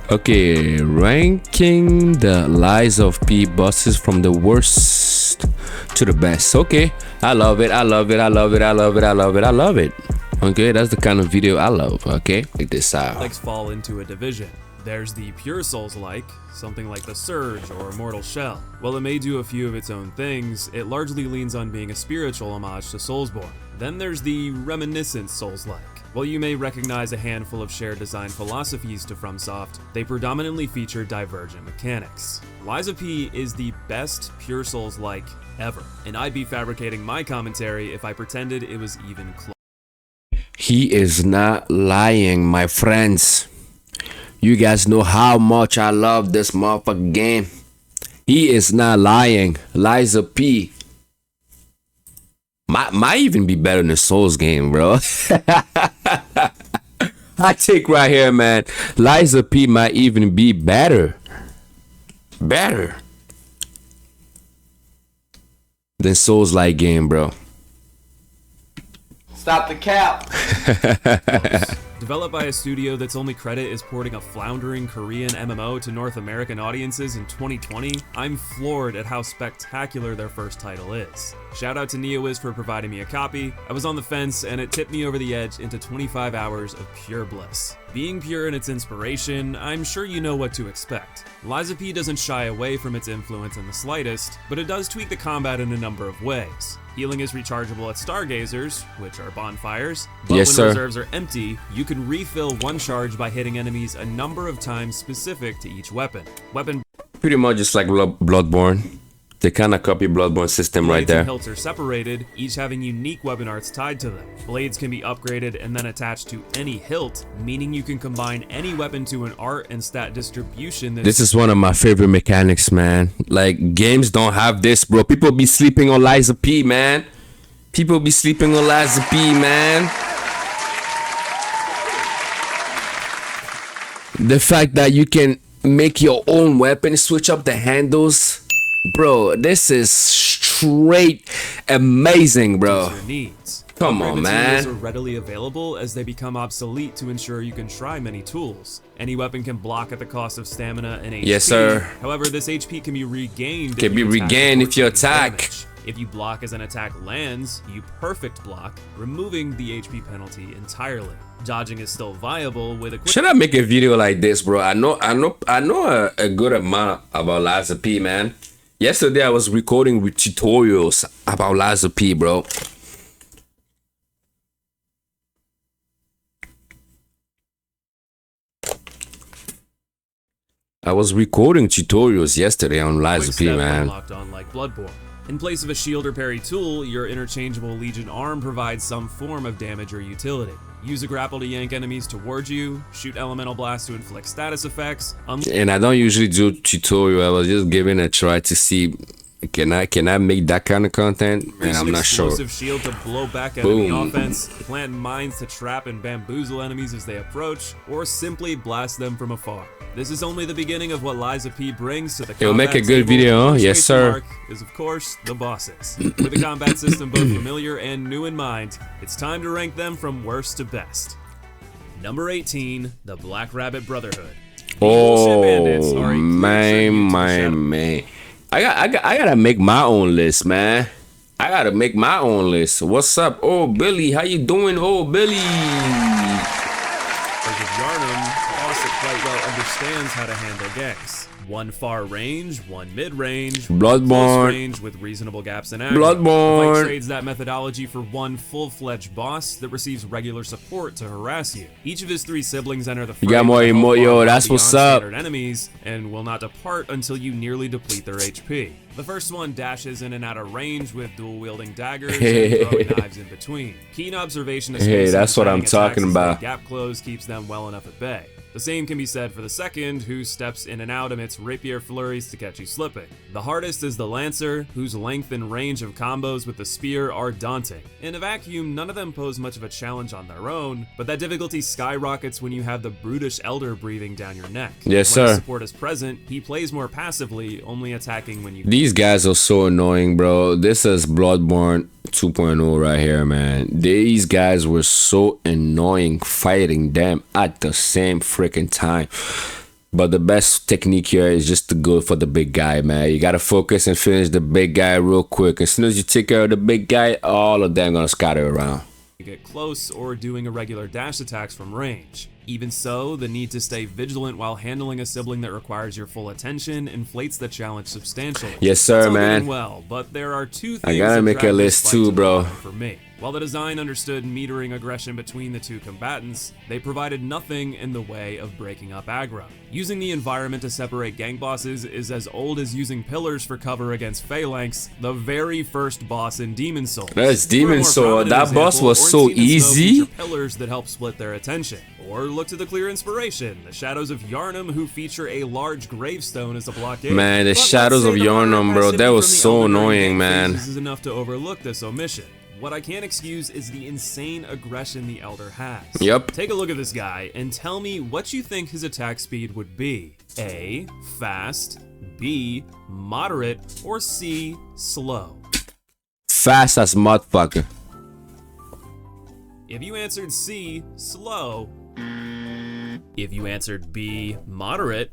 Okay, ranking the lies of P bosses from the worst to the best. Okay, I love it. I love it. I love it. I love it. I love it. I love it. Okay, that's the kind of video I love. Okay, like this style. Likes fall into a division. There's the pure Souls-like, something like the Surge or Immortal Shell. While it may do a few of its own things, it largely leans on being a spiritual homage to Soulsborne. Then there's the reminiscent Souls-like. While you may recognize a handful of shared design philosophies to FromSoft, they predominantly feature divergent mechanics. Lies of P is the best pure Souls-like ever, and I'd be fabricating my commentary if I pretended it was even close. He is not lying, my friends. You guys know how much I love this motherfucking game. He is not lying. Lies of P might even be better than the Souls game, bro. I take right here, man. Lies of P might even be better than Souls-like game, bro. Stop the cap. Developed by a studio that's only credit is porting a floundering Korean MMO to North American audiences in 2020, I'm floored at how spectacular their first title is. Shout out to NeoWiz for providing me a copy. I was on the fence and it tipped me over the edge into 25 hours of pure bliss. Being pure in its inspiration, I'm sure you know what to expect. Lies of P doesn't shy away from its influence in the slightest, but it does tweak the combat in a number of ways. Healing is rechargeable at Stargazers, which are bonfires, but yes, when sir. reserves are empty, you can refill one charge by hitting enemies a number of times specific to each weapon. Pretty much just like Bloodborne. They kind of copy Bloodborne system right Blades and there. hilts are separated, each having unique weapon arts tied to them. Blades can be upgraded and then attached to any hilt, meaning you can combine any weapon to an art and stat distribution. This is one of my favorite mechanics, man. Like, games don't have this, bro. People be sleeping on Lies of P, man. People be sleeping on Lies of P, man. The fact that you can make your own weapon, switch up the handles. Bro, this is straight amazing, bro. Your needs. Come on, Materials man. are readily available as they become obsolete to ensure you can try many tools. Any weapon can block at the cost of stamina and HP. Yes, sir. However, this HP can be regained. Can be regained if you attack. Damage. If you block as an attack lands, you perfect block, removing the HP penalty entirely. Dodging is still viable with a quick. Should I make a video like this, bro? I know a good amount about Lies of P, man. Yesterday I was recording with tutorials about Lies of P, bro. I was recording tutorials yesterday on Lies of P, man. Locked on like Bloodborne. In place of a shield or parry tool, your interchangeable Legion arm provides some form of damage or utility. Use a grapple to yank enemies towards you, shoot elemental blasts to inflict status effects. And I don't usually do tutorial. I was just giving a try to see can I make that kind of content? And I'm not sure. Explosive shield to blow back enemy offense, plant mines to trap and bamboozle enemies as they approach, or simply blast them from afar. This is only the beginning of what Lies of P brings to the combat. It'll make a good table. video, huh? Which Yes, makes sir. the mark is of course the bosses. With the combat system both familiar and new in mind, it's time to rank them from worst to best. Number 18, the Black Rabbit Brotherhood. The Bullshit Bandits are a clear tribute to the Shadow. man. I gotta make my own list, man. I gotta make my own list. What's up? Oh, Billy, how you doing? Oh, Billy. As of Yarnum, boss that quite well understands how to handle ganks. One far range, one mid-range, Bloodborne. close range with reasonable gaps in aggro. Bloodborne. The fight trades that methodology for one full-fledged boss that receives regular support to harass you. Each of his three siblings enter the fray. You got more with a emo, hope yo, of that's beyond what's up. standard enemies and will not depart until you nearly deplete their HP. The first one dashes in and out of range with dual-wielding daggers and throwing knives in between. Keen observation of Hey, space that's and what I'm timing talking attacks as about. the gap close keeps them well enough at bay. The same can be said for the second, who steps in and out amidst rapier flurries to catch you slipping. The hardest is the Lancer, whose length and range of combos with the spear are daunting. In a vacuum, none of them pose much of a challenge on their own, but that difficulty skyrockets when you have the brutish Elder breathing down your neck. Yes, When sir. his support is present, he plays more passively, only attacking when you... These guys are so annoying, bro. This is Bloodborne 2.0 right here, man. These guys were so annoying fighting them at the same freaking time. But the best technique here is just to go for the big guy, man. You gotta focus and finish the big guy real quick. As soon as you take care of the big guy, all of them gonna scatter around. Get close or doing irregular dash attacks from range. Even so, the need to stay vigilant while handling a sibling that requires your full attention inflates the challenge substantially. Yes, sir, It's all good man. and well, but there are two things I gotta that make drag a this list fight too, to the bro. bottom for me. While the design understood metering aggression between the two combatants, they provided nothing in the way of breaking up aggro. Using the environment to separate gang bosses is as old as using pillars for cover against Phalanx, the very first boss in Demon Souls. That's For a Demon more Souls. prominent That boss example, was so Ornstein and Snow easy. feature pillars that help split their attention. Or look to the clear inspiration, the Shadows of Yharnam, who feature a large gravestone as a blockade. Man, the But let's Shadows say of the Yharnam, bro, passivity that was from the so Elden Ring annoying, gang man. phases is enough to overlook this omission. What I can't excuse is the insane aggression the Elder has. Yep. Take a look at this guy and tell me what you think his attack speed would be. A, fast, B, moderate, or C, slow. Fast as motherfucker. If you answered C, slow. If you answered B, moderate.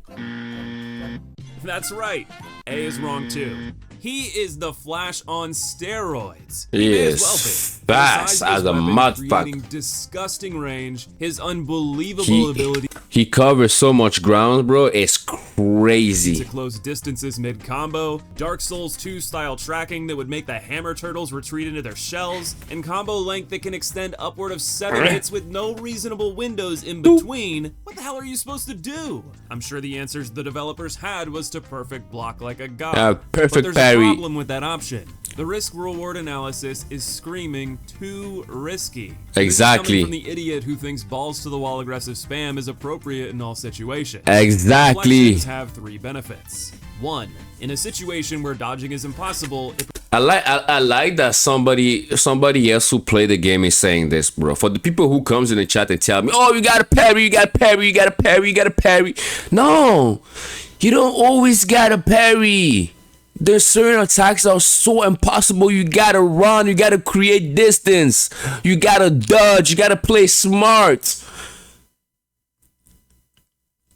That's right. A is wrong too. He is the Flash on steroids. He may as is well be. fast Besides as his a weapon motherfucker. creating disgusting range, his unbelievable ability He covers so much ground, bro. It's to crazy. close distances mid-combo, Dark Souls 2 style tracking that would make the hammer turtles retreat into their shells, and combo length that can extend upward of 7 hits with no reasonable windows in between. What the hell are you supposed to do? I'm sure the answers the developers had was to perfect block like a god. Perfect but there's parry. a problem with that option. The risk-reward analysis is screaming too risky. Exactly. This is coming from the idiot who thinks balls-to-the-wall aggressive spam is appropriate in all situations. Exactly. Reflections have 3 benefits. 1. In a situation where dodging is impossible, it I like that somebody else who played the game is saying this, bro. For the people who comes in the chat and tell me, oh, you gotta parry, you gotta parry, you gotta parry, you gotta parry. No, you don't always gotta parry. There's certain attacks that are so impossible. You gotta run, you gotta create distance, you gotta dodge, you gotta play smart.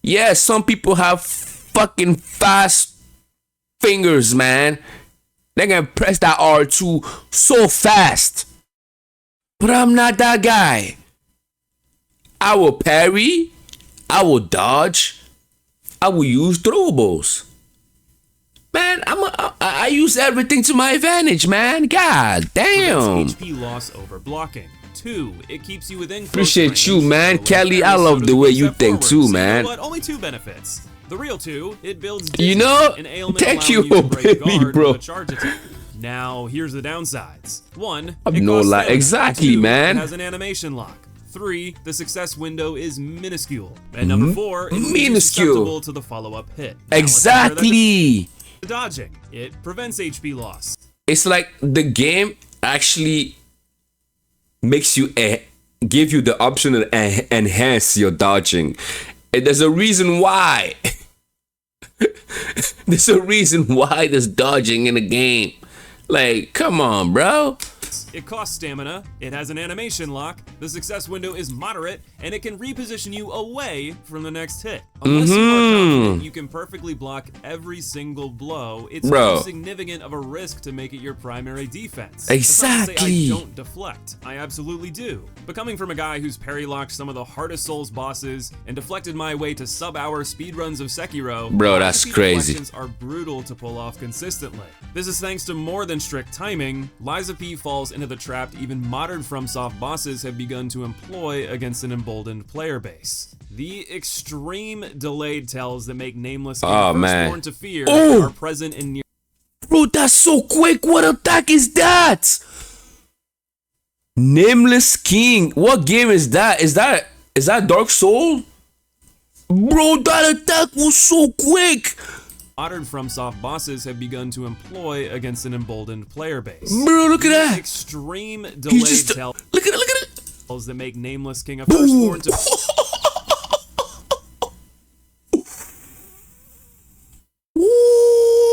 Yeah, some people have fucking fast fingers, man. They can press that R2 so fast. But I'm not that guy. I will parry, I will dodge, I will use throwables. Man, I use everything to my advantage, man. God damn. prevents HP loss over blocking. 2. It keeps you within close Appreciate range, you, man. so Kelly, when I love so the does way one you step think forward. too, So man. You know what? Only 2 benefits. The real 2, it builds You dizziness, know, an ailment thank allowing you, to break Billy, guard bro. with a charge attack. Now, here's the downsides. 1. I'm it no costs lie. stamina. Exactly, 2, man. It has an animation lock. 3. The success window is minuscule. And number 4, it's Minuscule. susceptible to the follow-up hit. Now, let's compare that Exactly. to dodging. It prevents HP loss. It's like the game actually makes you give you the option to enhance your dodging. And there's a reason why. There's a reason why there's dodging in the game. Like, come on, bro. It costs stamina, it has an animation lock, the success window is moderate, and it can reposition you away from the next hit. Unless you are confident you can perfectly block every single blow, it's Bro. too significant of a risk to make it your primary defense. Exactly. That's not to say I don't deflect. I absolutely do. But coming from a guy who's parry locked some of the hardest Souls bosses and deflected my way to sub-hour speedruns of Sekiro, Bro, that's RP crazy. deflections are brutal to pull off consistently. This is thanks to more than strict timing. Liza P falls into the trap even modern FromSoft bosses have begun to employ against an emboldened player base. The extreme delayed tells that make Nameless King Oh, first man. born to fear Oh. are present in near Bro, that's so quick. What attack is that? Nameless King. What game is that? Is that Dark Soul? Bro, that attack was so quick. modern FromSoft bosses have begun to employ against an emboldened player base. Bro, look at The that. extreme He delayed just tells look at it. that make Nameless King a firstborn to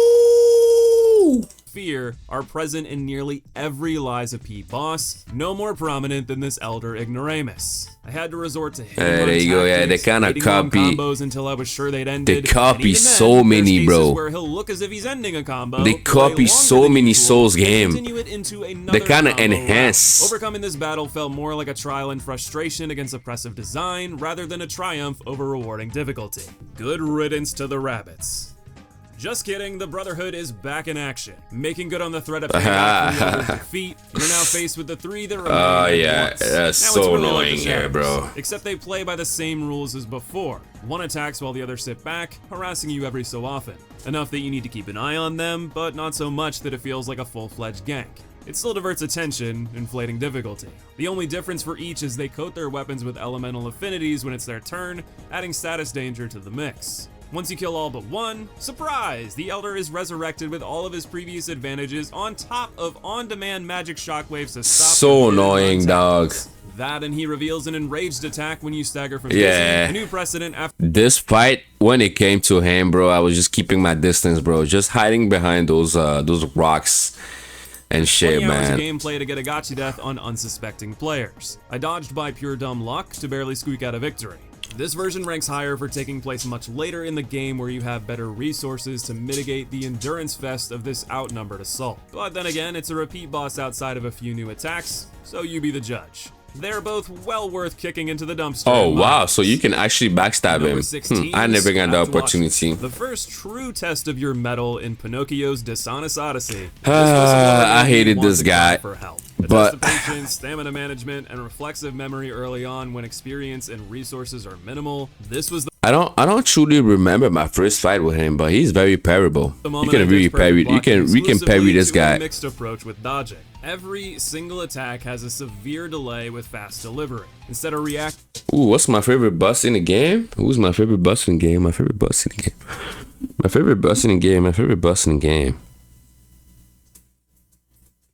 Ooh. fear fear are present in nearly every Lies of P boss, no more prominent than this Elder Ignoramus. I had to resort to there you go. Yeah, they kind of copy combos until I was sure they'd ended. They copy so many, bro. Where he'll look as if he's ending a combo. They copy so many Souls game. They kind of enhance. Overcoming this battle felt more like a trial in frustration against oppressive design rather than a triumph over rewarding difficulty. Good riddance to the rabbits. Just kidding, the Brotherhood is back in action. Making good on the threat of defeat, you're now faced with the 3 that remain. Oh yeah, that's so annoying here, bro. Except they play by the same rules as before. One attacks while the other sit back, harassing you every so often. Enough that you need to keep an eye on them, but not so much that it feels like a full-fledged gank. It still diverts attention, inflating difficulty. The only difference for each is they coat their weapons with elemental affinities when it's their turn, adding status danger to the mix. Once you kill all but one, surprise! The Elder is resurrected with all of his previous advantages on top of on-demand magic shockwaves to stop. So annoying, dog. That, and he reveals an enraged attack when you stagger from a new precedent after this fight. When it came to him, bro, I was just keeping my distance, bro, just hiding behind those rocks and shit, 20 hours man. of gameplay to get a gotcha death on unsuspecting players. I dodged by pure dumb luck to barely squeak out a victory. This version ranks higher for taking place much later in the game where you have better resources to mitigate the endurance fest of this outnumbered assault. But then again, it's a repeat boss outside of a few new attacks, so you be the judge. They're both well worth kicking into the dumpster. Oh wow, so you can actually backstab him. I never got the opportunity. The first true test of your mettle in Pinocchio's Dishonest Odyssey. I hated this guy. But patience, stamina management, and reflexive memory early on when experience and resources are minimal. This was the I don't truly remember my first fight with him, but he's very parryable. You can really parry. We can parry this guy. Mixed approach with dodging. Every single attack has a severe delay with fast delivery. Instead of react. Ooh, what's my favorite boss in the game? Who's my favorite boss in the game? My favorite boss in the game. My favorite boss in the game. My favorite boss in the game.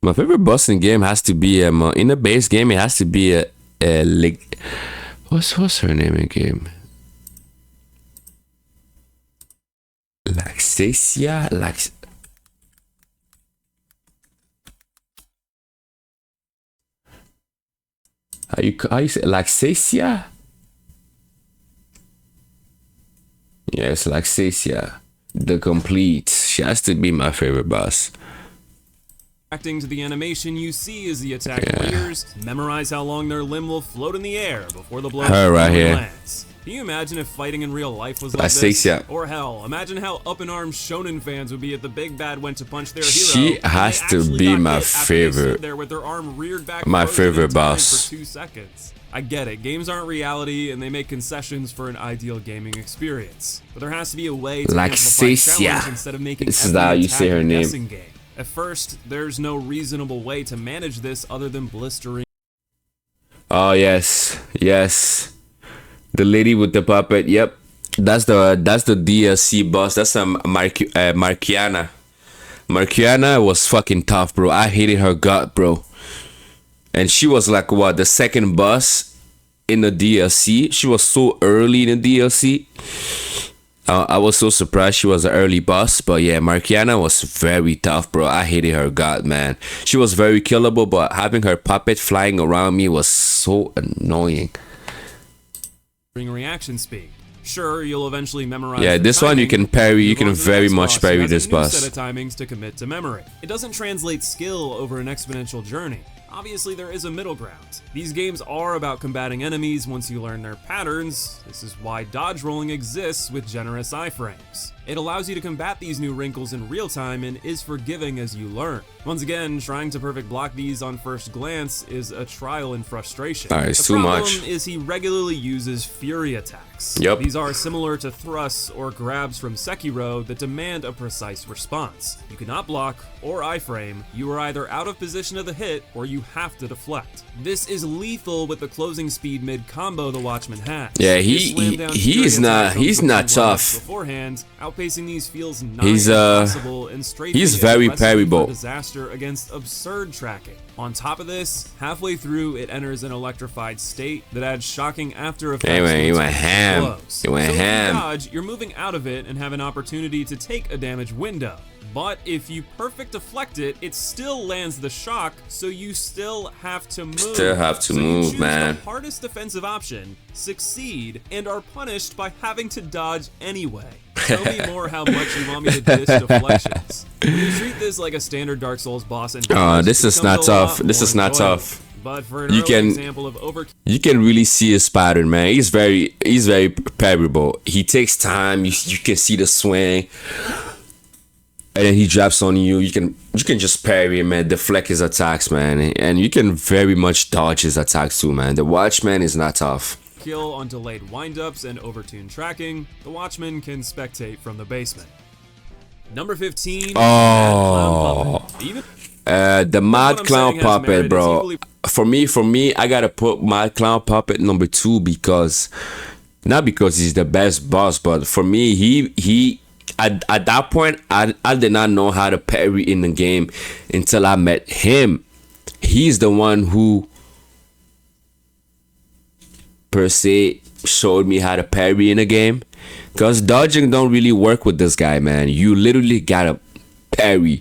My favorite boss in the game has to be in the base game. It has to be like what's her name in game? Laxacia, how you say Laxacia? Yes, Laxacia, the complete. She has to be my favorite boss. Reacting to the animation you see as the attack clears, memorize how long their limb will float in the air before the blow lands. Can you imagine if fighting in real life was like this? Or hell, imagine how up-in-arms shonen fans would be if the big bad went to punch their hero. She has to be my favorite. There with their arm reared back my favorite boss. For 2 seconds. I get it, games aren't reality and they make concessions for an ideal gaming experience. But there has to be a way to amplify challenge instead of making this is how you say her name. Game. At first, there's no reasonable way to manage this other than blistering. Oh yes, yes. The lady with the puppet. Yep, that's the DLC boss. That's Markiana. Markiana was fucking tough, bro. I hated her gut, bro. And she was like what, the second boss in the DLC. She was so early in the DLC. I was so surprised she was an early boss, but yeah, Markiana was very tough, bro. I hated her god, man. She was very killable, but having her puppet flying around me was so annoying. Reaction speed. Sure, you'll eventually memorize. Yeah, this one you can parry. You can very much parry this boss. Set of timings to commit to memory. It doesn't translate skill over an exponential journey. Obviously, there is a middle ground. These games are about combating enemies once you learn their patterns. This is why dodge rolling exists with generous iframes. It allows you to combat these new wrinkles in real time and is forgiving as you learn. Once again, trying to perfect block these on first glance is a trial in frustration. Alright, it's too much. The problem is he regularly uses fury attacks. Yep. These are similar to thrusts or grabs from Sekiro that demand a precise response. You cannot block or iframe. You are either out of position of the hit or you have to deflect. This is lethal with the closing speed mid combo the Watchman has. Yeah, he's not tough. Beforehand, outpacing these feels impossible and straight. He's very parryable. Disaster against absurd tracking. On top of this, halfway through it enters an electrified state that adds shocking after effects. Anyway, he went ham. He went ham. Dodge, you're moving out of it and have an opportunity to take a damage window. but if you perfect deflect it, it still lands the shock, so you still have to move. Still have to move, you choose man. The hardest defensive option, succeed, and are punished by having to dodge anyway. Tell me more how much you want me to dish deflections. When you treat this like a standard Dark Souls boss and this is not tough. This is not tough. But for an early example of you can really see his pattern, man. He's very parryable. He takes time. You can see the swing, and then he drops on you. You can just parry him, man. Deflect his attacks, man, and you can very much dodge his attacks too, man. The Watchman is not tough. Kill on delayed windups and overtuned tracking, the Watchman can spectate from the basement. Number 15. Oh, the Mad Clown Puppet, bro. For me, I gotta put Mad Clown Puppet number 2 because, not because he's the best boss, but for me, he at that point, I did not know how to parry in the game until I met him. He's the one who, per se, showed me how to parry in a game, because dodging don't really work with this guy, man. You literally gotta parry.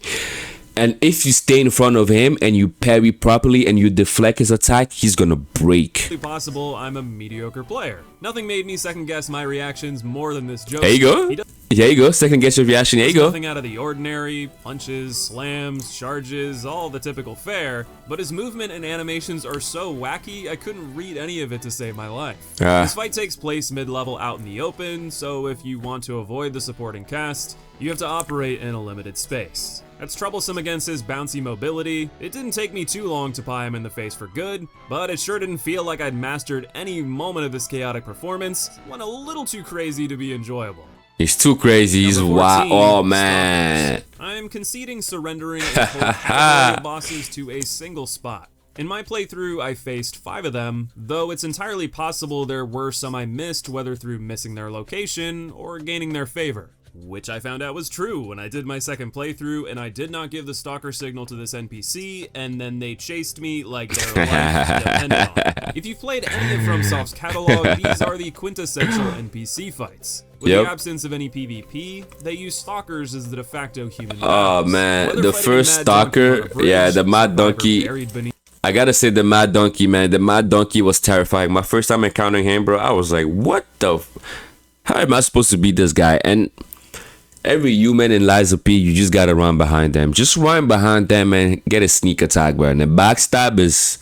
And if you stay in front of him and you parry properly and you deflect his attack, he's gonna break. It's possible I'm a mediocre player. Nothing made me second guess my reactions more than this joke. There you go. There you go. Second guess your reaction. There you go. Nothing out of the ordinary. Punches, slams, charges, all the typical fare. But his movement and animations are so wacky, I couldn't read any of it to save my life. This fight takes place mid-level out in the open, so if you want to avoid the supporting cast, you have to operate in a limited space. That's troublesome against his bouncy mobility. It didn't take me too long to pie him in the face for good, but it sure didn't feel like I'd mastered any moment of this chaotic performance. It went a little too crazy to be enjoyable. He's too crazy. He's wild. Oh, man. I'm conceding surrendering a whole of bosses to a single spot. In my playthrough, I faced 5 of them, though it's entirely possible there were some I missed, whether through missing their location or gaining their favor. Which I found out was true when I did my second playthrough and I did not give the stalker signal to this NPC, and then they chased me like their life depended on it. If you've played any of FromSoft's catalog, these are the quintessential NPC fights. With the absence of any PvP, they use stalkers as the de facto human. Oh man, the first stalker, the Mad Donkey. I gotta say, the Mad Donkey, man. The Mad Donkey was terrifying. My first time encountering him, bro, I was like, what the how am I supposed to beat this guy? And every human in Lies of P, you just gotta run behind them. Just run behind them and get a sneak attack, bro. And the backstab is,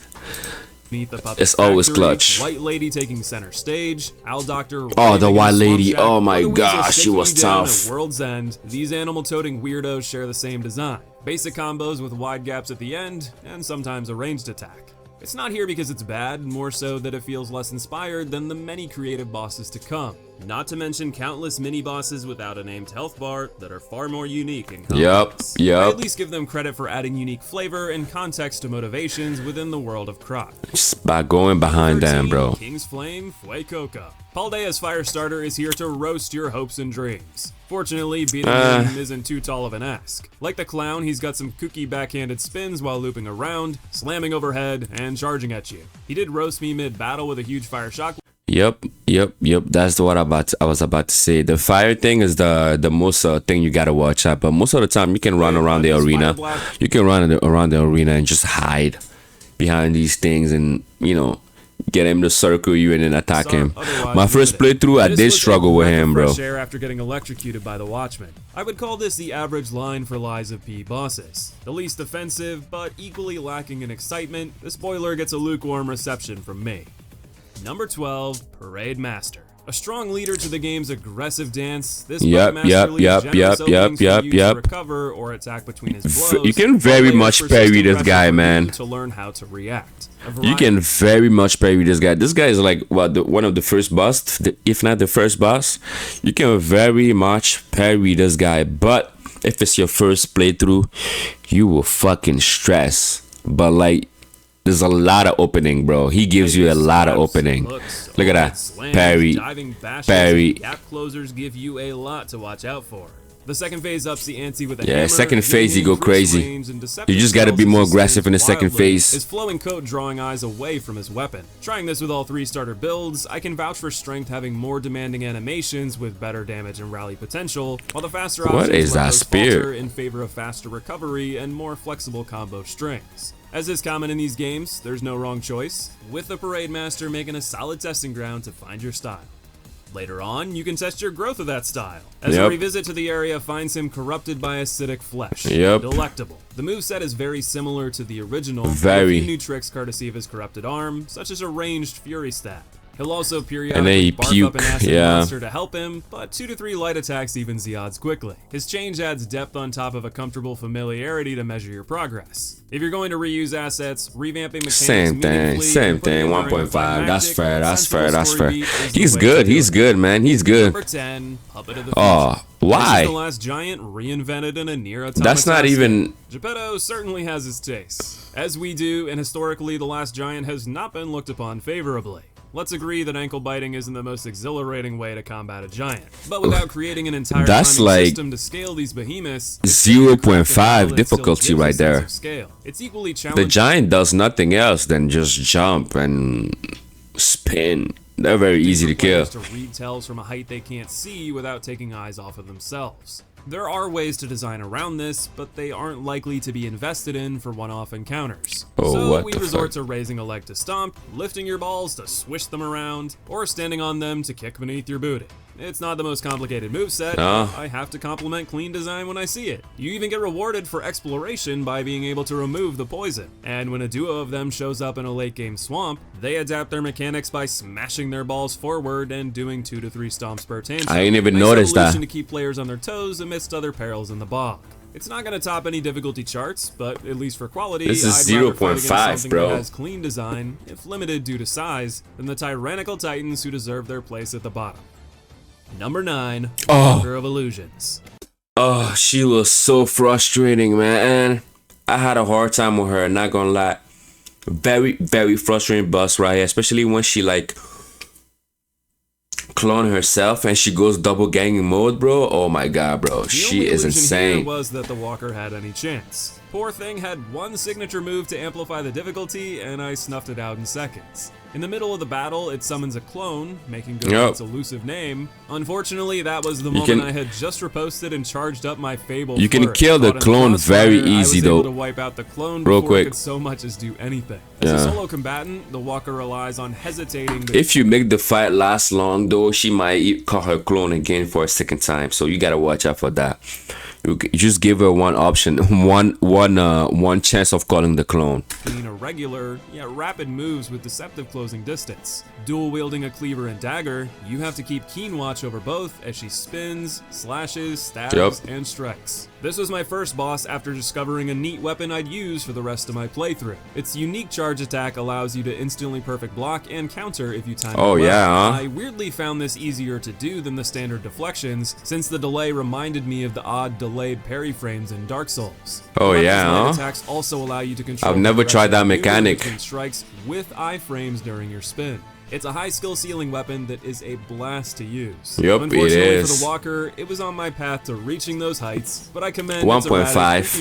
it's always clutch. White Lady taking center stage. Owl Doctor. Oh, the White Lady. Oh my gosh, she was tough. At World's End, these animal-toting weirdos share the same design. Basic combos with wide gaps at the end, and sometimes a ranged attack. It's not here because it's bad, more so that it feels less inspired than the many creative bosses to come. Not to mention countless mini-bosses without a named health bar that are far more unique and complex. I at least give them credit for adding unique flavor and context to motivations within the world of Croc. Just by going behind them, bro. King's Flame, Fuecoca. Paldea's Firestarter is here to roast your hopes and dreams. Fortunately, beating him isn't too tall of an ask. Like the clown, he's got some kooky backhanded spins while looping around, slamming overhead, and charging at you. He did roast me mid-battle with a huge fire shock. Yep. That's what I was about to say. The fire thing is the most thing you gotta watch out. But most of the time, you can run around the arena. You can run around the arena and just hide behind these things, and get him to circle you and then attack him. My first playthrough, I did struggle with him, bro. After getting electrocuted by the Watchman. I would call this the average line for Lies of P bosses. The least offensive, but equally lacking in excitement, the spoiler gets a lukewarm reception from me. Number 12, Parade Master. A strong leader to the game's aggressive dance, this recover or attack between his blows. You can very much parry this guy, man. To learn how to react. You can very much parry this guy. This guy is like one of the first boss, if not the first boss. You can very much parry this guy, but if it's your first playthrough, you will fucking stress. But like, there's a lot of opening, bro. He gives you a lot of opening. Look at that. Parry. Gap closers give you a lot to watch out for. The second phase ups the ante with a Yeah, hammer, second phase you go increased crazy. range, and deceptive You just gotta be spells more as he aggressive in the spins second wildly, phase. his flowing coat drawing eyes away from his weapon. Trying this with all 3 starter builds, I can vouch for strength having more demanding animations with better damage and rally potential, while the faster What options is let that those spear? falter in favor of faster recovery and more flexible combo strings. As is common in these games, there's no wrong choice, with the Parade Master making a solid testing ground to find your style. Later on, you can test your growth of that style, as a revisit to the area finds him corrupted by acidic flesh. Delectable. The moveset is very similar to the original, with a few new tricks courtesy of his corrupted arm, such as a ranged Fury Stab. He'll also periodically barf up an acid monster to help him, but 2 to 3 light attacks evens the odds quickly. His change adds depth on top of a comfortable familiarity to measure your progress. If you're going to reuse assets, revamping mechanics Same thing, 1.5. That's fair. He's good, man. He's good. Number 10, Puppet of the Future. Oh, why? This is the last giant reinvented in a near automata. That's not even... Geppetto certainly has his taste. As we do, and historically the last giant has not been looked upon favorably. Let's agree that ankle biting isn't the most exhilarating way to combat a giant. But without creating an entire system to scale these behemoths, 0.5 difficulty right there. It's equally challenging. The giant does nothing else than just jump and spin. They're very easy to kill. To read tells from a height they can't see without taking eyes off of themselves. There are ways to design around this, but they aren't likely to be invested in for one-off encounters. So we resort to raising a leg to stomp, lifting your balls to swish them around, or standing on them to kick beneath your booty. It's not the most complicated moveset, but I have to compliment clean design when I see it. You even get rewarded for exploration by being able to remove the poison. And when a duo of them shows up in a late game swamp, they adapt their mechanics by smashing their balls forward and doing 2 to 3 stomps per tantrum. I ain't even noticed that. To keep players on their toes amidst other perils in the bog. It's not going to top any difficulty charts, but at least for quality, this is 0.5, bro. That has clean design, if limited due to size, than the tyrannical titans who deserve their place at the bottom. Number 9, Walker of Illusions. Oh, she was so frustrating, man. I had a hard time with her, not gonna lie. Very frustrating boss right here, especially when she like clone herself and she goes double ganging mode, bro. Oh my god, bro. She is insane. Here was that the Walker had any chance. Poor thing had one signature move to amplify the difficulty, and I snuffed it out in seconds. In the middle of the battle, it summons a clone, making good its elusive name. Unfortunately, that was the moment I had just reposted and charged up my Fable. You can kill the clone very easy, though. I was able to wipe out the clone real before quick. It could so much as do anything. As a solo combatant, the Walker relies on hesitating. If you make the fight last long, though, she might call her clone again for a second time. So you gotta watch out for that. You just give her one option, one chance of calling the clone. Being irregular, yet rapid moves with deceptive closing distance. Dual wielding a cleaver and dagger, you have to keep keen watch over both as she spins, slashes, stabs, and strikes. This was my first boss after discovering a neat weapon I'd use for the rest of my playthrough. Its unique charge attack allows you to instantly perfect block and counter if you time it well. I weirdly found this easier to do than the standard deflections, since the delay reminded me of the odd delayed parry frames in Dark Souls. Attacks also allow you to control. I've never tried that mechanic. Strikes with iframes during your spin. It's a high skill ceiling weapon that is a blast to use. Unfortunately for the Walker, it was on my path to reaching those heights, but I commend 1.5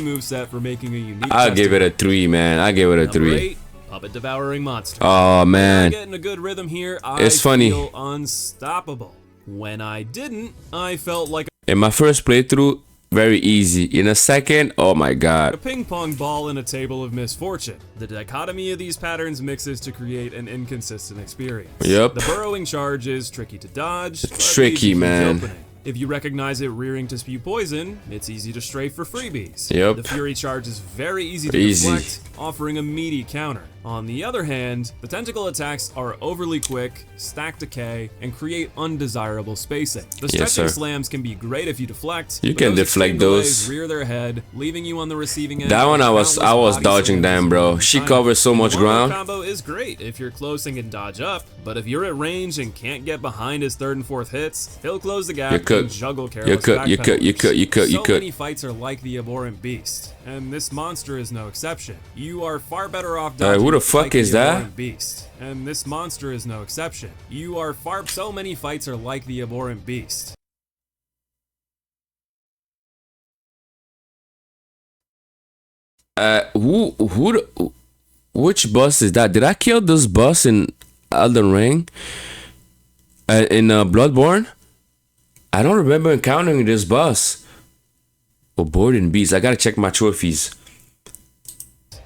moveset for making a unique. I'll give it a 3, man. I'll give it a 3. 8, Puppet Devouring Monster. Oh man, getting a good rhythm here. It's funny. Feel unstoppable. When I didn't, I felt like in my first playthrough, very easy. In a second, oh my god. A ping pong ball in a table of misfortune. The dichotomy of these patterns mixes to create an inconsistent experience. The burrowing charge is tricky to dodge. Tricky, man. If you recognize it rearing to spew poison, it's easy to strafe for freebies. The Fury charge is very easy to deflect, offering a meaty counter. On the other hand, the tentacle attacks are overly quick, stack decay, and create undesirable spacing. The stretching slams can be great if you deflect. You can deflect those. Rear their head, leaving you on the receiving end. That one I was dodging them, bro. She covers so much ground. The combo is great if you're close and can dodge up, but if you're at range and can't get behind his 3rd and 4th hits, he'll close the gap and juggle careless backpedals. So many fights are like the abhorrent beast, and this monster is no exception. You are far better off dodging. Who the fuck is that? Beast, and this monster is no exception. So many fights are like the abhorrent beast. Which boss is that? Did I kill this boss in Elden Ring? In Bloodborne? I don't remember encountering this boss. Aborted beast. I gotta check my trophies.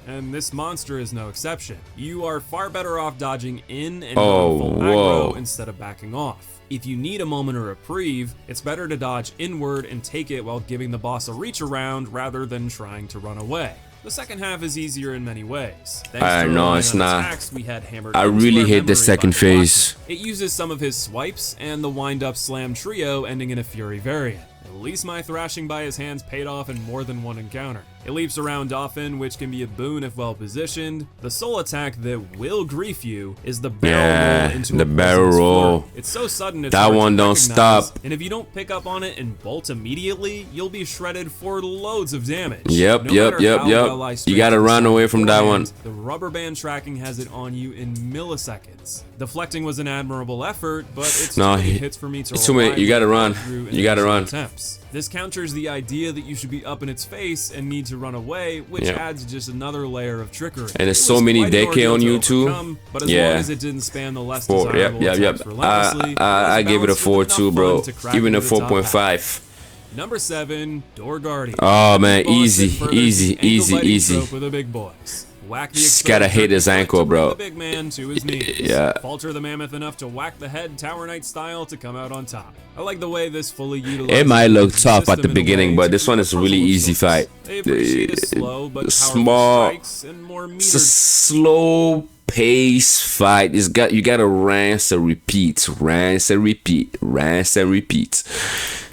And this monster is no exception. You are far better off dodging in and going full aggro instead of backing off. If you need a moment of reprieve, it's better to dodge inward and take it while giving the boss a reach around rather than trying to run away. The second half is easier in many ways. No, it's not. Attacks, we had hammered I really hate the second phase. It uses some of his swipes and the wind-up slam trio ending in a fury variant. At least my thrashing by his hands paid off in more than one encounter. It leaps around often, which can be a boon if well positioned. The soul attack that will grief you is the barrel roll into the barrel roll. It's so sudden it's that hard one to don't recognize, stop. and if you don't pick up on it and bolt immediately, you'll be shredded for loads of damage. Yep. You gotta run away from that one. The rubber band tracking has it on you in milliseconds. Deflecting was an admirable effort, but it's too many hits for me to it's too many. You gotta run. You gotta run. Attempts. This counters the idea that you should be up in its face and need to run away, which adds just another layer of trickery. And there's so many decay on you too. But as long as it didn't span the less desirable attacks relentlessly, I gave it a 4 too, bro. Even a 4.5. Number 7, Door Guardian. Oh man, easy. With the big boys. Whack the just gotta hit his ankle, bro. The big man to his knees. Yeah. Falter the mammoth enough to whack the head Tower Knight style to come out on top. I like the way this fully utilizes. It might look tough at the beginning, but this one is a really easy fight. They appreciate a slow but small, strikes and more metered. It's a slow pace fight. You gotta rinse and repeat,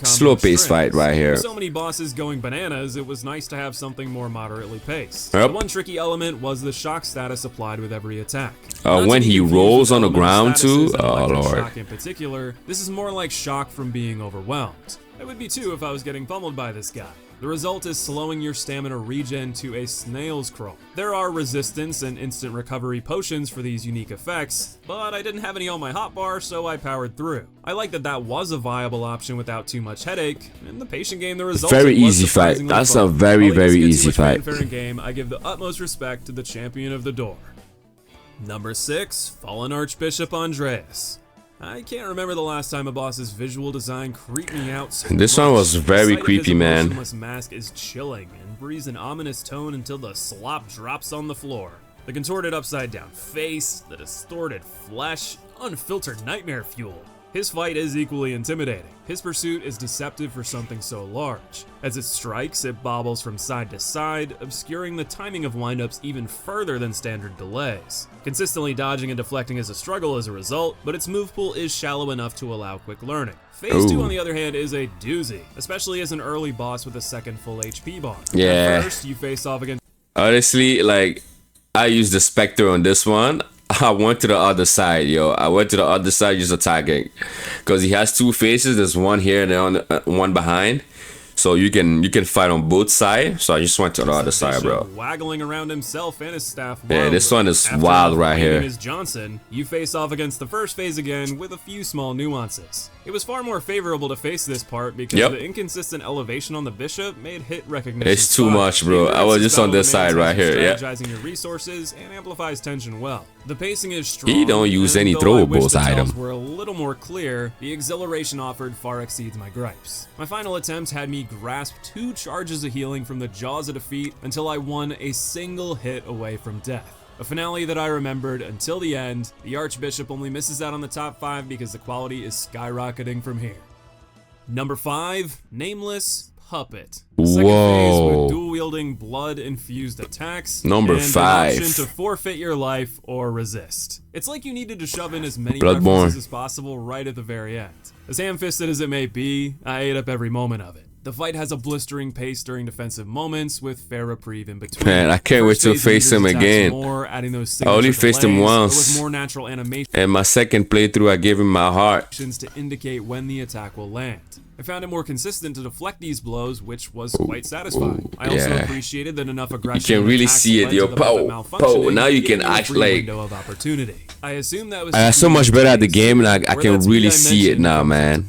slow pace fight right here. With so many bosses going bananas, it was nice to have something more moderately paced. Yep. The one tricky element was the shock status applied with every attack. When he rolls on the ground too, oh lord. Shock in particular, this is more like shock from being overwhelmed. It would be too if I was getting pummeled by this guy. The result is slowing your stamina regen to a snail's crawl. There are resistance and instant recovery potions for these unique effects, but I didn't have any on my hotbar, so I powered through. I like that was a viable option without too much headache. In the patient game, the result very easy fight. That's a very easy fight. Game, I give the utmost respect to the champion of the door. Number 6, Fallen Archbishop Andreas. I can't remember the last time a boss's visual design creeped me out so This much. one was very creepy, man. The motionless mask is chilling and breathes an ominous tone until the slop drops on the floor. The contorted upside down face, the distorted flesh, unfiltered nightmare fuel. His fight is equally intimidating. His pursuit is deceptive for something so large. As it strikes, it bobbles from side to side, obscuring the timing of windups even further than standard delays. Consistently dodging and deflecting is a struggle as a result, but its move pool is shallow enough to allow quick learning. Phase 2, on the other hand, is a doozy, especially as an early boss with a second full HP bar. Yeah. At first, you face off against... Honestly, like, I used the Spectre on this one. I went to the other side, yo. I went to the other side just attacking. Because he has two faces. There's one here and then one behind. So you can fight on both sides. So I just went to the other side, bro. Waggling around himself and his staff. Yeah, this one is wild right here. Is Johnson, you face off against the first phase again with a few small nuances. It was far more favorable to face this part because the inconsistent elevation on the bishop made hit recognition. It's too much, bro. I was just on this side right here. Yeah. Strategizing your resources and amplifies tension well. The pacing is strong. He don't use any throwables item. Were a little more clear. The exhilaration offered far exceeds my gripes. My final attempt had me grasp 2 charges of healing from the jaws of defeat until I won a single hit away from death. A finale that I remembered until the end. The Archbishop only misses out on the top 5 because the quality is skyrocketing from here. Number 5, Nameless Puppet. Second phase with dual-wielding, blood-infused attacks. Number 5. An option to forfeit your life or resist. It's like you needed to shove in as many references as possible right at the very end. As ham-fisted as it may be, I ate up every moment of it. The fight has a blistering pace during defensive moments with fair reprieve in between. Man, I can't wait to face him again. I only faced him once. More natural animation. And my second playthrough, I gave him my heart. To indicate when the attack will land. I found it more consistent to deflect these blows, which was quite satisfying. I also appreciated that enough aggression. You can really see it, yo. Pow. Now you can actually like. I assume that was so much better at the game, and I can really see it now, man.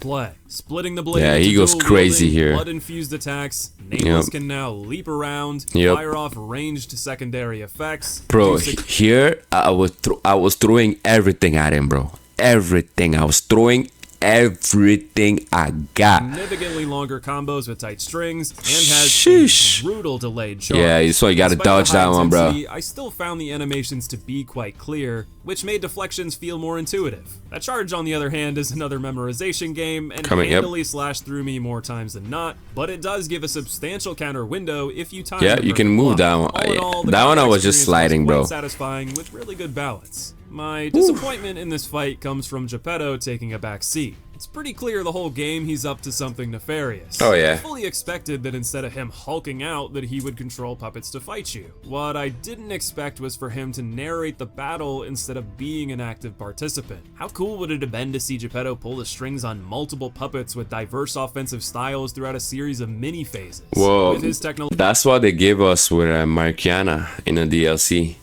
Splitting the blade. Yeah, he goes crazy here. Blood-infused attacks. Nameless can now leap around, fire off ranged secondary effects. Bro, here I was throwing everything at him, bro. Everything. I was throwing everything I got. Significantly longer combos with tight strings and has a brutal delayed charge. Yeah, so you gotta dodge that one, bro. I still found the animations to be quite clear, which made deflections feel more intuitive. That charge, on the other hand, is another memorization game and handily slashed through me more times than not, but it does give a substantial counter window if you time it. You can move that one. That one I was just sliding, bro. Satisfying with really good balance. My disappointment in this fight comes from Geppetto taking a back seat. It's pretty clear the whole game he's up to something nefarious. Oh yeah. I fully expected that instead of him hulking out that he would control puppets to fight you. What I didn't expect was for him to narrate the battle instead of being an active participant. How cool would it have been to see Geppetto pull the strings on multiple puppets with diverse offensive styles throughout a series of mini phases? Well, with his that's what they gave us with Markiana in the DLC.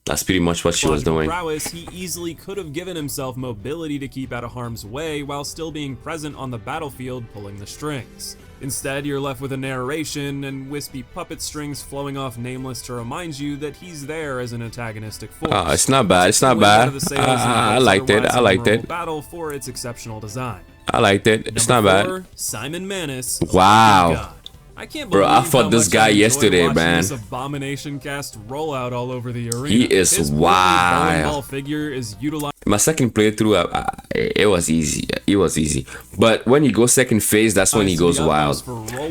That's pretty much what she was doing. Prowess, he easily could have given himself mobility to keep out of harm's way while still being present on the battlefield pulling the strings. Instead, you're left with a narration and wispy puppet strings flowing off Nameless to remind you that he's there as an antagonistic force. Oh, it's not bad. It's not bad. I liked it. I liked it. Battle for its exceptional design. I liked it. It's not bad. Simon Manus. Wow. I can't believe I fought this guy yesterday, man. This abomination cast rollout all over the arena. He is wild. Figure is utilized. My second playthrough, it was easy. It was easy. But when you go second phase, that's when he goes wild.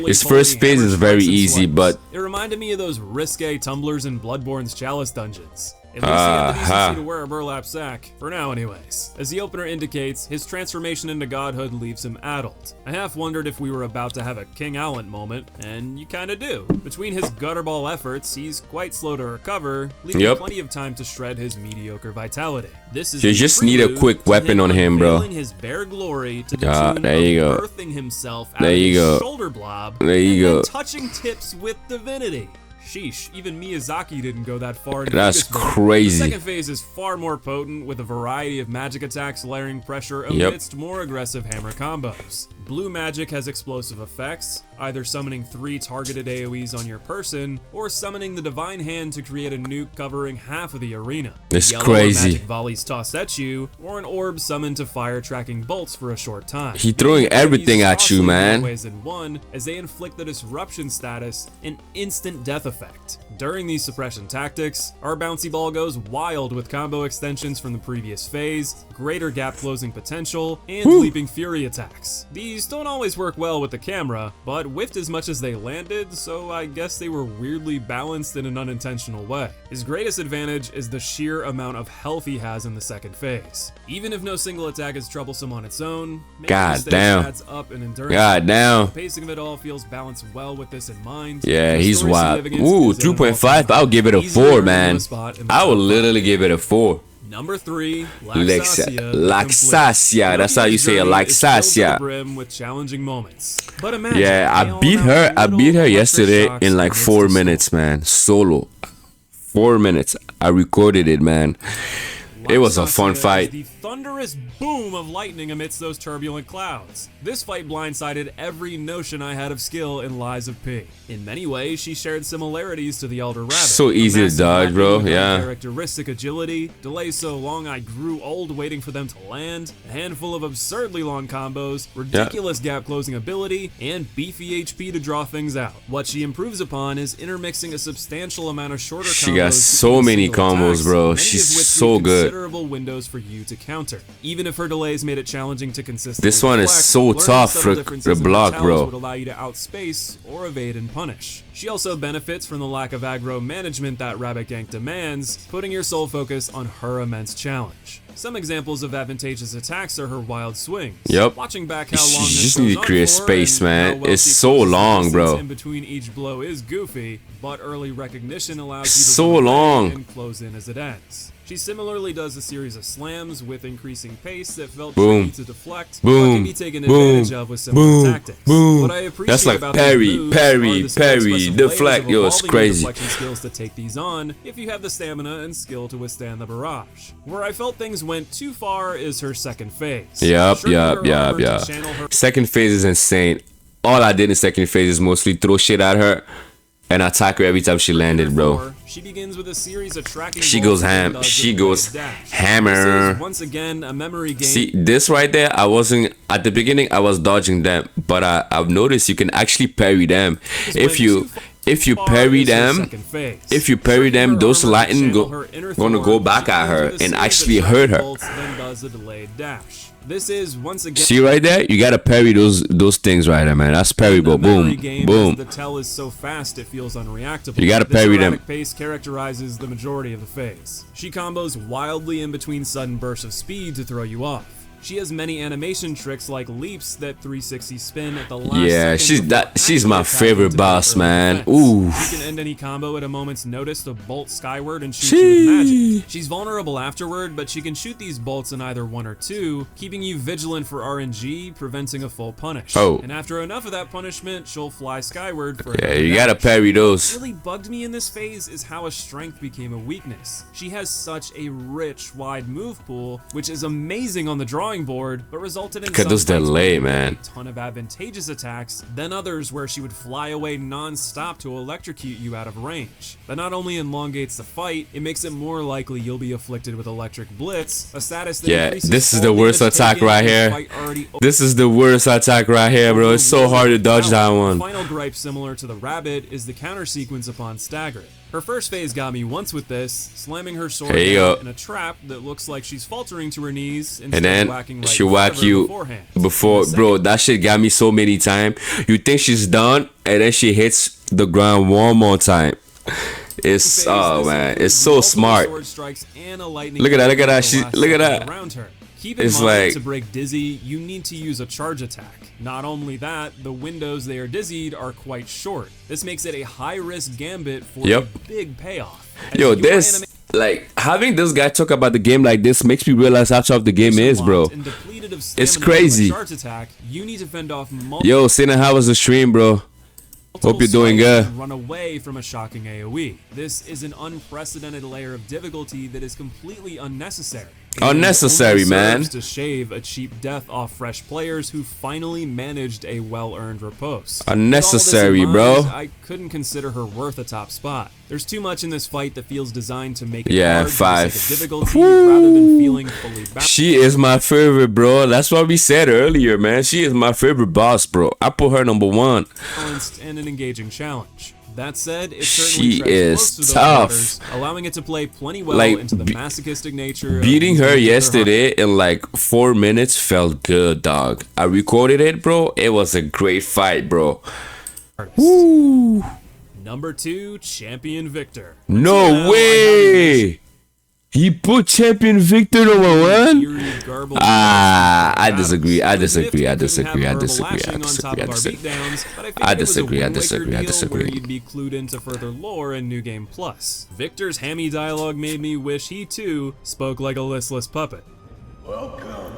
His first phase is very easy, but it reminded me of those risque tumblers in Bloodborne's Chalice dungeons. At least he had the decency to wear a burlap sack, for now anyways. As the opener indicates, his transformation into godhood leaves him addled. I half wondered if we were about to have a King Allen moment, and you kinda do. Between his gutterball efforts, he's quite slow to recover, leaving plenty of time to shred his mediocre vitality. This is you just need a quick weapon on him, bro. His bare glory to the tune there you of go. birthing himself out there of you his go. shoulder blob, there you go. touching tips with divinity. Sheesh, even Miyazaki didn't go that far. That's crazy. The second phase is far more potent, with a variety of magic attacks layering pressure amidst more aggressive hammer combos. Blue magic has explosive effects, either summoning 3 targeted AoEs on your person, or summoning the divine hand to create a nuke covering half of the arena. It's Yellow crazy. Magic volleys tossed at you, or an orb summoned to fire tracking bolts for a short time. He throwing everything at you, man. Ways in one, as they inflict the disruption status, an instant death effect. During these suppression tactics, our bouncy ball goes wild with combo extensions from the previous phase, greater gap closing potential, and leaping fury attacks. These don't always work well with the camera, but whiffed as much as they landed, so I guess they were weirdly balanced in an unintentional way. His greatest advantage is the sheer amount of health he has in the second phase. Even if no single attack is troublesome on its own, God damn. stats up in endurance. God damn. The pacing of it all feels balanced well with this in mind. Yeah, he's wild. Ooh, 2.5. I'll give it a 4, man. I will literally give it a 4. Number 3, Laxasia. That's how you say it, Laxasia. With challenging moments. Yeah, I beat her yesterday in like 4 minutes, man. Solo. 4 minutes. I recorded it, man. It was a fun fight. The thunderous boom of lightning amidst those turbulent clouds. This fight blindsided every notion I had of skill in Lies of P. In many ways, she shared similarities to the Elder Rabbit. So easy to dodge, bro. Yeah. Characteristic agility, delays so long I grew old waiting for them to land, a handful of absurdly long combos, ridiculous gap closing ability, and beefy HP to draw things out. What she improves upon is intermixing a substantial amount of shorter combos. She got so many combos, bro. She's so good. Windows for you to counter. Even if her delays made it challenging to consistently this one is so tough for the block, bro. Would allow you to outspace or evade and punish. She also benefits from the lack of aggro management that Rabbit Gank demands, putting your sole focus on her immense challenge. Some examples of advantageous attacks are her wild swings. Yep. Watching back how long you this just need to create space, man. It's so long, bro. In between each blow is goofy, but early recognition allows you to so long and close in as it ends. She similarly does a series of slams with increasing pace that felt Boom. tricky to deflect, Boom. but can be taken advantage of with similar tactics. Boom. What I appreciate That's like about parry, these moves parry, are the skill parry, expressive deflect. ways of Yo, it's evolving your crazy. deflection skills to take these on if you have the stamina and skill to withstand the barrage. Where I felt things went too far is her second phase. Yup. Shrinking her armor to channel her Second phase is insane. All I did in second phase is mostly throw shit at her and attack her every time she landed, bro. She begins with a series of tracking She bolts goes and ham. does She a goes delayed dash. hammer. This is once again a memory game. See, this right there, I wasn't at the beginning. I was dodging them, but I've noticed you can actually parry them. If you parry them, those lightning gonna go back at her and actually hurt her. This is once again. See right there, you gotta parry those things right there, man. That's parryable. Boom, boom. The tell is so fast it feels unreactable. You gotta parry them. This erratic pace characterizes the majority of the phase. She combos wildly in between sudden bursts of speed to throw you off. She has many animation tricks like leaps that 360 spin at the last second. She's my favorite boss, man. Ooh. You can end any combo at a moment's notice to bolt skyward and shoot you with magic. She's vulnerable afterward, but she can shoot these bolts in either 1 or 2, keeping you vigilant for RNG, preventing a full punish. Oh. And after enough of that punishment, she'll fly skyward for Yeah, you gotta parry those. What really bugged me in this phase is how a strength became a weakness. She has such a rich, wide move pool, which is amazing on the drawing board, but resulted in Look at those delay, a man. ton of advantageous attacks, then others where she would fly away non-stop to electrocute you out of range. That not only elongates the fight, it makes it more likely you'll be afflicted with electric blitz, a status that increases this is all the worst damage attack taken right in here. fight already This is the worst attack right here, bro. It's so hard to dodge that one. Final gripe similar to the rabbit is the counter sequence upon stagger. Her first phase got me once with this, slamming her sword down in a trap that looks like she's faltering to her knees and then whacking right she whack you before, bro. That shit got me so many times. You think she's done, and then she hits the ground one more time. It's man, it's so smart. Look at that, look at that. Look at that. Around her. Keep in mind, to break dizzy, you need to use a charge attack. Not only that, the windows they are dizzied are quite short. This makes it a high-risk gambit for a big payoff. Yo, this, like, having this guy talk about the game like this makes me realize how tough the game is, bro. It's crazy. Yo, Sina, how was the stream, bro? Hope you're doing good. Run away from a shocking AoE. This is an unprecedented layer of difficulty that is completely unnecessary. Unnecessary, man. To shave a cheap death off fresh players who finally managed a well-earned riposte. Unnecessary, bro. I couldn't consider her worth a top spot. There's too much in this fight that feels designed to make it hard for the sake of difficulty rather than feeling fully balanced. She is my favorite, bro. That's what we said earlier, man. She is my favorite boss, bro. I put her number 1. Balanced and an engaging challenge. That said, it she is tough, waters, allowing it to play plenty well into the masochistic nature. Beating her yesterday in like 4 minutes felt good, dog. I recorded it, bro. It was a great fight, bro. Woo. Number 2, Champion Victor. No way! He put Champion Victor number 1? I disagree. I disagree. I disagree. I disagree. I disagree. I disagree. I disagree. I disagree. Where you'd be clued into further lore in New Game Plus. Victor's hammy dialogue made me wish he too spoke like a listless puppet. Welcome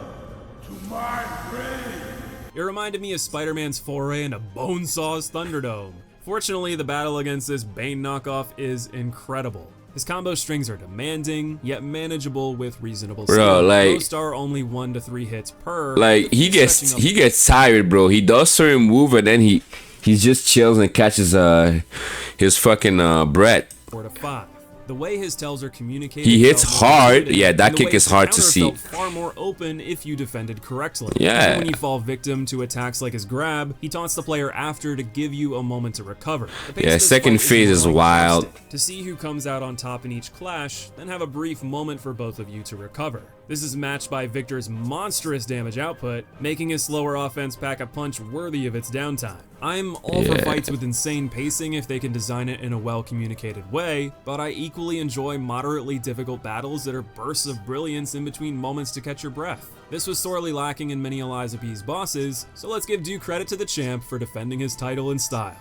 to my grave. It reminded me of Spider-Man's foray into Bonesaw's Thunderdome. Fortunately, the battle against this Bane knockoff is incredible. His combo strings are demanding, yet manageable with reasonable skill. Bro, like, most are only 1 to 3 hits per. Like, he gets tired, bro. He does certain move and then he just chills and catches his fucking breath. 4 to 5. The way his tells are communicated, he hits hard. Yeah, that kick is hard to see. Far more open if you defended correctly. Yeah. When you fall victim to attacks like his grab, he taunts the player after to give you a moment to recover. Yeah, second phase is wild. To see who comes out on top in each clash, then have a brief moment for both of you to recover. This is matched by Victor's monstrous damage output, making his slower offense pack a punch worthy of its downtime. I'm all for fights with insane pacing if they can design it in a well-communicated way, but I equally enjoy moderately difficult battles that are bursts of brilliance in between moments to catch your breath. This was sorely lacking in many Eliza P's bosses, so let's give due credit to the champ for defending his title in style.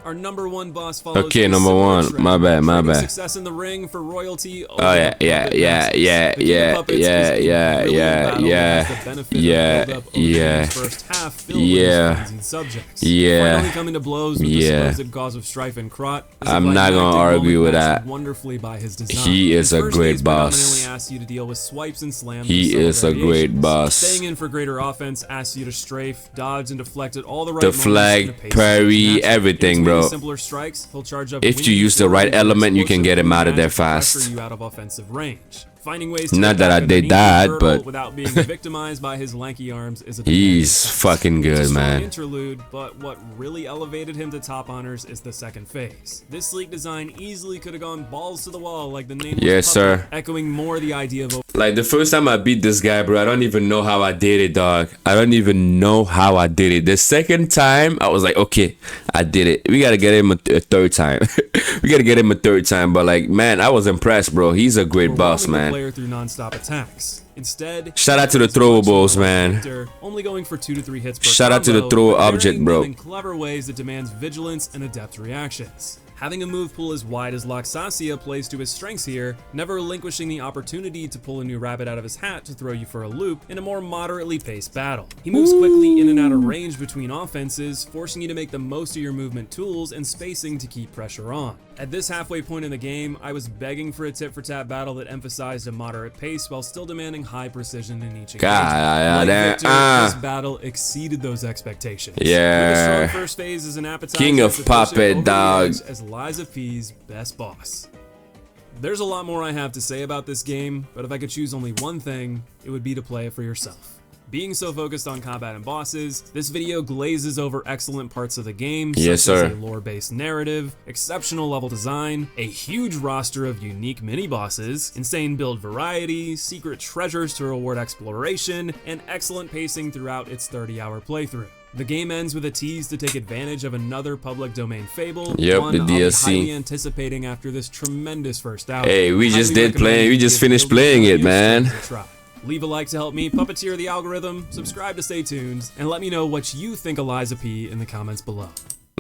Our number one boss follows Okay, a number similar one. strategy, My bad, my trading bad. Success in the ring for royalty. Oh yeah, yeah, yeah, yeah, yeah, yeah, yeah, yeah, yeah, yeah, First half filled yeah, with his subjects. yeah, Finally coming to blows with yeah. the supposed cause of strife and Krot. I'm not gonna argue with that. Wonderfully by his design. He is a First great phase boss. predominantly asks you to deal with swipes and slams. He and is a subtle great variations. boss. Staying in for greater offense asks you to strafe, dodge, and deflect at all the right Deflect, moments in a pace parry, match. everything, In bro. simpler strikes, he'll charge up If you use the right element, you can get him out of there fast. Pressure you out of offensive range. Finding ways to Not that I attack did underneath that, the but girdle without being victimized by his lanky arms is a he's task. fucking It's a good, strong man. interlude, but what really elevated him to top honors is the second phase. This sleek design easily could have gone balls to the wall like the name was Yes, puppet, sir. echoing more the idea of Like the first time I beat this guy, bro, I don't even know how I did it, dog. I don't even know how I did it. The second time, I was like, okay, I did it. We gotta get him a third time. We gotta get him a third time. But like, man, I was impressed, bro. He's a great boss, overwhelming the man. player through non-stop attacks. Instead, Shout out to the throwables, man. only going for 2 to 3 hits per Shout out to the combo, throw but object, varying bro. them in clever ways that demands vigilance and adept reactions. Having a move pool as wide as Loxasia plays to his strengths here, never relinquishing the opportunity to pull a new rabbit out of his hat to throw you for a loop in a more moderately paced battle. He moves quickly in and out of range between offenses, forcing you to make the most of your movement tools and spacing to keep pressure on. At this halfway point in the game, I was begging for a tit-for-tat battle that emphasized a moderate pace while still demanding high precision in each engagement. God, Like Victor, this battle exceeded those expectations. Yeah. With a strong first phase as an appetizer, King of to push it over Puppet, the dog. edge as Liza P's best boss. There's a lot more I have to say about this game, but if I could choose only one thing, it would be to play it for yourself. Being so focused on combat and bosses, this video glazes over excellent parts of the game, Yes, such sir. as a lore-based narrative, exceptional level design, a huge roster of unique mini-bosses, insane build variety, secret treasures to reward exploration, and excellent pacing throughout its 30-hour playthrough. The game ends with a tease to take advantage of another public domain fable, Yep, one the I'll be DLC. highly anticipating after this tremendous first outing. Hey, we just Highly did play. recommend We you just give finished Building playing it, Reviews man. a try. Leave a like to help me puppeteer the algorithm, subscribe to stay tuned, and let me know what you think of Liza P in the comments below.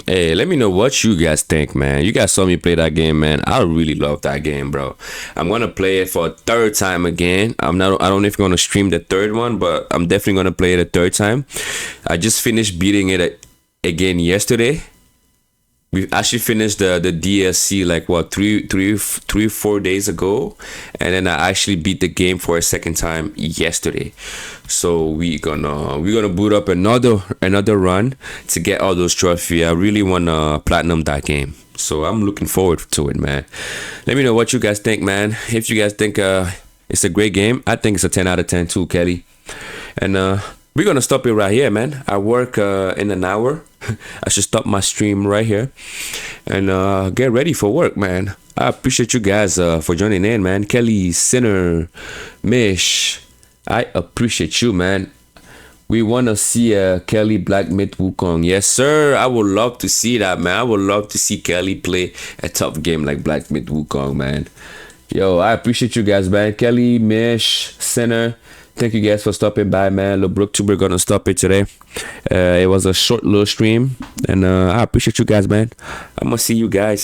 Hey, let me know what you guys think, man. You guys saw me play that game, man. I really love that game, bro. I'm gonna play it for a third time again. I don't know if I'm gonna stream the third one, but I'm definitely gonna play it a third time. I just finished beating it again yesterday. We actually finished the DLC like what 4 days ago, and then I actually beat the game for a second time yesterday. So we're gonna boot up another run to get all those trophies. I really wanna platinum that game, so I'm looking forward to it, man. Let me know what you guys think, man. If you guys think it's a great game, I think it's a 10 out of 10 too, Kelly. And we're gonna stop it right here, man. I work in an hour. I should stop my stream right here and get ready for work, man. I appreciate you guys for joining in, man. Kelly, Sinner, Mish, I appreciate you, man. We want to see Kelly Black Myth Wukong. Yes, sir. I would love to see that, man. I would love to see Kelly play a tough game like Black Myth Wukong, man. Yo, I appreciate you guys, man. Kelly, Mish, Sinner, thank you guys for stopping by, man. LEBROKETUBER gonna stop it today. It was a short little stream, and I appreciate you guys, man. I'm gonna see you guys